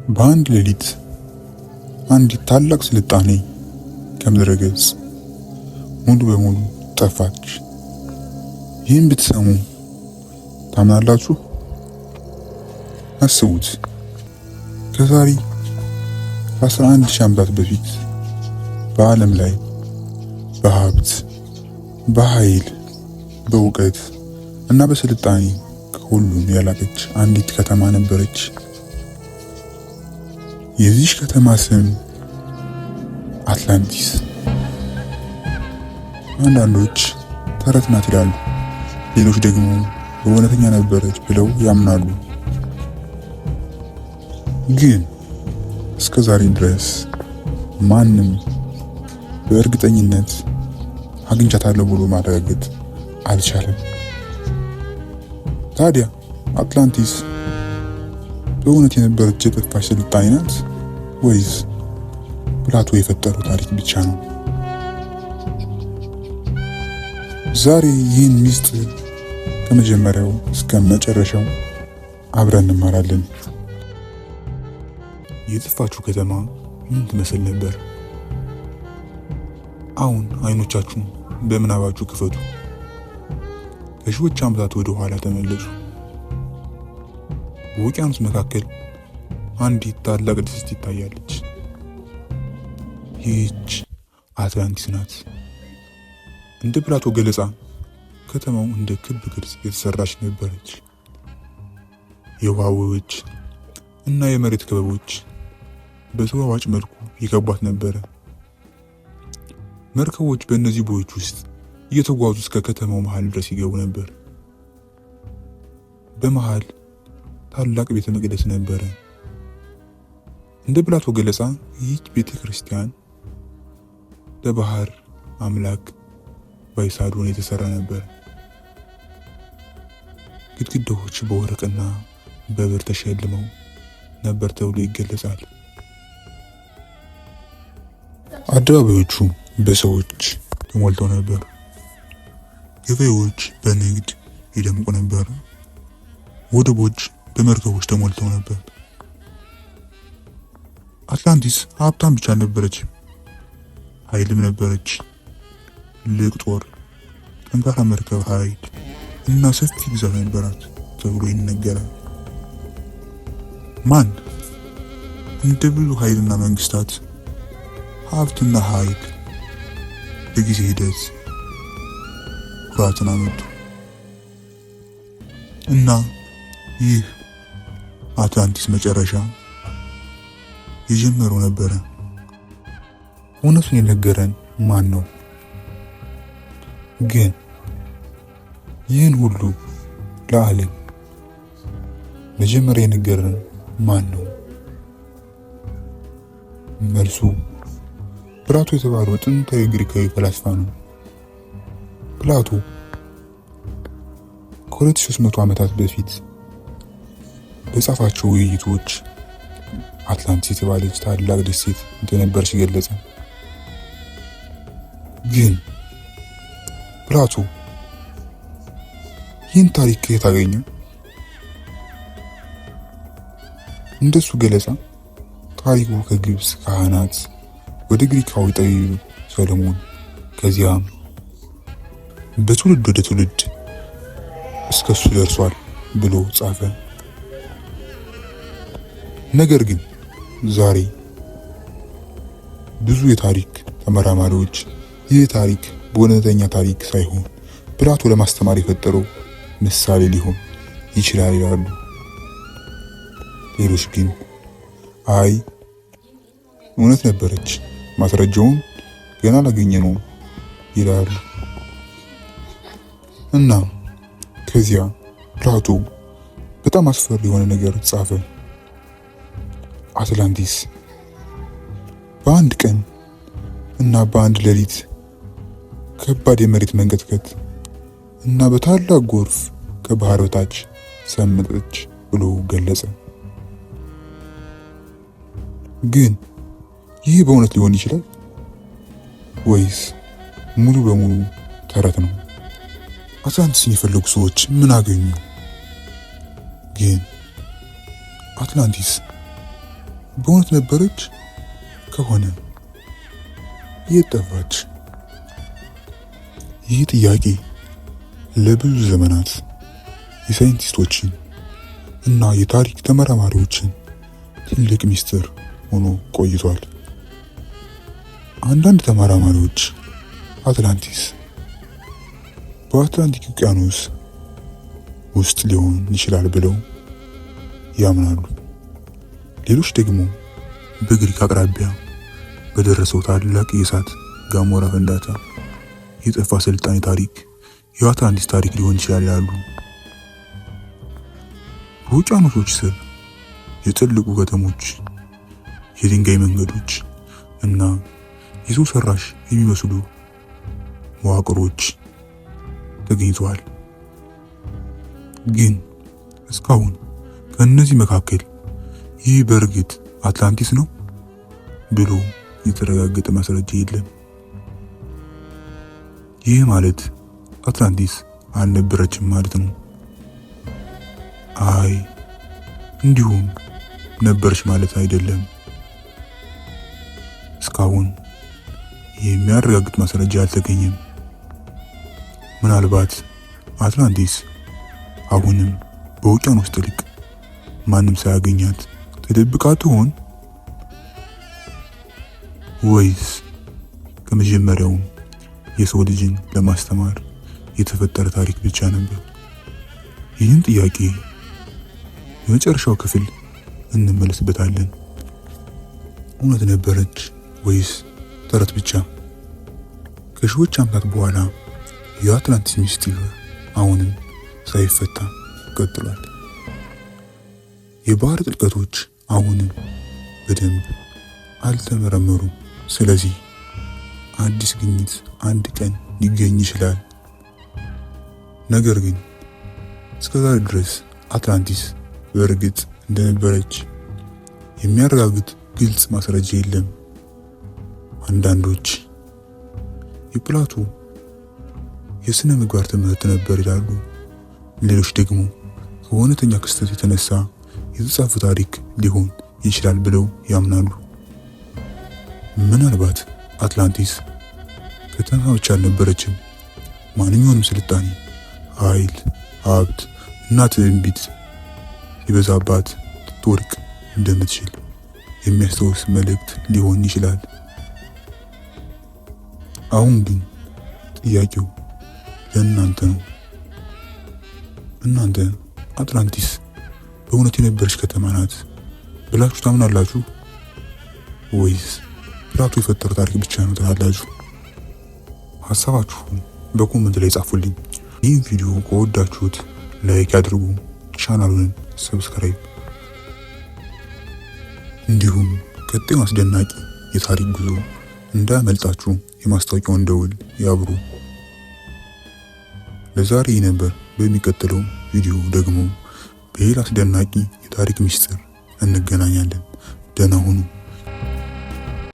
በአንድ ሌሊት አንዲት ታላቅ ስልጣኔ ከምድረ ገጽ ሙሉ በሙሉ ጠፋች። ይህን ብትሰሙ ታምናላችሁ? አስቡት። ከዛሬ 11,000 ዓመታት በፊት በዓለም ላይ በሀብት፣ በኃይል፣ በእውቀት እና በስልጣኔ ከሁሉም ያላቀች አንዲት ከተማ ነበረች። የዚች ከተማ ስም አትላንቲስ። አንዳንዶች ተረት ናት ይላሉ፣ ሌሎች ደግሞ በእውነተኛ ነበረች ብለው ያምናሉ። ግን እስከ ዛሬ ድረስ ማንም በእርግጠኝነት አግኝቻታለሁ ብሎ ማረጋገጥ አልቻለም። ታዲያ አትላንቲስ በእውነት የነበረች የጠፋች ስልጣኔ ናት ወይስ ፕላቶ የፈጠረው ታሪክ ብቻ ነው? ዛሬ ይህን ሚስጥር ከመጀመሪያው እስከ መጨረሻው አብረን እንማራለን። የጠፋችው ከተማ ምን ትመስል ነበር? አሁን አይኖቻችሁን በምናባችሁ ክፈቱ። ከሺዎች ዓመታት ወደ ኋላ ተመለሱ። በውቅያኖስ መካከል አንዲት ታላቅ ደሴት ትታያለች። ይህች አትላንቲስ ናት። እንደ ፕላቶ ገለጻ ከተማው እንደ ክብ ቅርጽ የተሰራች ነበረች። የውሃ ውኆች እና የመሬት ክበቦች በተዋዋጭ መልኩ ይከቧት ነበረ። መርከቦች በእነዚህ ቦዮች ውስጥ እየተጓዙ እስከ ከተማው መሃል ድረስ ይገቡ ነበር። በመሃል ታላቅ ቤተ መቅደስ ነበረ። እንደ ፕላቶ ገለጻ ይህች ቤተ ክርስቲያን ለባህር አምላክ ባይሳዶን የተሰራ ነበር። ግድግዳዎች በወርቅና በብር ተሸልመው ነበር ተብሎ ይገለጻል። አደባባዮቹ በሰዎች ተሞልተው ነበር። ገበያዎች በንግድ ይደምቁ ነበር። ወደቦች በመርከቦች ተሞልተው ነበር። አትላንቲስ ሀብታም ብቻ ነበረች፣ ኃይልም ነበረች። ልቅ ጦር፣ ጠንካራ መርከብ ኃይል እና ሰፊ ግዛት ነበራት ተብሎ ይነገራል። ማን እንደ ብዙ ኃይልና መንግስታት ሀብትና ኃይል በጊዜ ሂደት ኩራትን አመጡ እና ይህ አትላንቲስ መጨረሻ የጀመረው ነበረ። እውነቱን የነገረን ማን ነው? ግን ይህን ሁሉ ለዓለም መጀመሪያ የነገረን ማን ነው? መልሱ ፕላቶ የተባለው ጥንታዊ ግሪካዊ ፈላስፋ ነው። ፕላቶ ከ2300 ዓመታት በፊት በጻፋቸው ውይይቶች አትላንቲስ የተባለች ታላቅ ደሴት እንደነበረች ገለጸ። ግን ፕላቶ ይህን ታሪክ ከየት አገኘው? እንደሱ ገለጻ ታሪኩ ከግብፅ ካህናት ወደ ግሪካዊ ጠቢብ ሰለሞን ከዚያም በትውልድ ወደ ትውልድ እስከሱ ደርሷል ብሎ ጻፈ። ነገር ግን ዛሬ ብዙ የታሪክ ተመራማሪዎች ይህ ታሪክ በእውነተኛ ታሪክ ሳይሆን ፕላቶ ለማስተማር የፈጠረው ምሳሌ ሊሆን ይችላል ይላሉ። ሌሎች ግን አይ እውነት ነበረች፣ ማስረጃውን ገና አላገኘነውም ይላሉ። እና ከዚያ ፕላቶ በጣም አስፈሪ የሆነ ነገር ጻፈ። አትላንቲስ በአንድ ቀን እና በአንድ ሌሊት ከባድ የመሬት መንቀጥቀጥ እና በታላቅ ጎርፍ ከባህር በታች ሰመጠች ብሎ ገለጸ። ግን ይህ በእውነት ሊሆን ይችላል ወይስ ሙሉ በሙሉ ተረት ነው? አትላንቲስን የፈለጉ ሰዎች ምን አገኙ? ግን አትላንቲስ በእውነት ነበረች? ከሆነ የት ጠፋች? ይህ ጥያቄ ለብዙ ዘመናት የሳይንቲስቶችን እና የታሪክ ተመራማሪዎችን ትልቅ ሚስጥር ሆኖ ቆይቷል። አንዳንድ ተመራማሪዎች አትላንቲስ በአትላንቲክ ውቅያኖስ ውስጥ ሊሆን ይችላል ብለው ያምናሉ። ሌሎች ደግሞ በግሪክ አቅራቢያ በደረሰው ታላቅ የእሳት ገሞራ ፍንዳታ የጠፋ ስልጣኔ ታሪክ የአትላንቲስ ታሪክ ሊሆን ይችላል ይላሉ። በውቅያኖሶች ስር የጠለቁ ከተሞች፣ የድንጋይ መንገዶች እና የሰው ሰራሽ የሚመስሉ መዋቅሮች ተገኝተዋል። ግን እስካሁን ከእነዚህ መካከል ይህ በእርግጥ አትላንቲስ ነው ብሎ የተረጋገጠ ማስረጃ የለም። ይህ ማለት አትላንቲስ አልነበረችም ማለት ነው? አይ እንዲሁም ነበረች ማለት አይደለም። እስካሁን የሚያረጋግጥ ማስረጃ አልተገኘም። ምናልባት አትላንቲስ አሁንም በውቅያኖስ ጥልቅ ማንም ሳያገኛት ተደብቃ ትሆን? ወይስ ከመጀመሪያውም የሰው ልጅን ለማስተማር የተፈጠረ ታሪክ ብቻ ነበር? ይህን ጥያቄ በመጨረሻው ክፍል እንመለስበታለን። እውነት ነበረች ወይስ ተረት ብቻ? ከሺዎች ዓመታት በኋላ የአትላንቲስ ሚስጥር አሁንም ሳይፈታ ቀጥሏል። የባህር ጥልቀቶች አሁንም በደንብ አልተመረመሩም። ስለዚህ አዲስ ግኝት አንድ ቀን ሊገኝ ይችላል። ነገር ግን እስከዛሬ ድረስ አትላንቲስ በእርግጥ እንደነበረች የሚያረጋግጥ ግልጽ ማስረጃ የለም። አንዳንዶች የፕላቶ የሥነ ምግባር ትምህርት ነበር ይላሉ። ሌሎች ደግሞ ከእውነተኛ ክስተት የተነሳ የተጻፈ ታሪክ ሊሆን ይችላል ብለው ያምናሉ። ምናልባት አትላንቲስ ከተማ ብቻ አልነበረችም። ማንኛውንም ስልጣኔ፣ ኃይል፣ ሀብት እና ትዕቢት ሲበዛባት ልትወድቅ እንደምትችል የሚያስታውስ መልእክት ሊሆን ይችላል። አሁን ግን ጥያቄው ለእናንተ ነው። እናንተ አትላንቲስ በእውነት የነበረች ከተማ ናት ብላችሁ ታምናላችሁ ወይስ ፕላቶ የፈጠረው ታሪክ ብቻ ነው ትላላችሁ? ሀሳባችሁን በኮመንት ላይ ጻፉልኝ። ይህን ቪዲዮ ከወዳችሁት ላይክ ያድርጉ፣ ቻናሉን ሰብስክራይብ፣ እንዲሁም ቀጣዩ አስደናቂ የታሪክ ጉዞ እንዳያመልጣችሁ የማስታወቂያውን ደውል ያብሩ። ለዛሬ ነበር። በሚቀጥለው ቪዲዮ ደግሞ በሌላ አስደናቂ የታሪክ ሚስጥር እንገናኛለን። ደህና ሁኑ።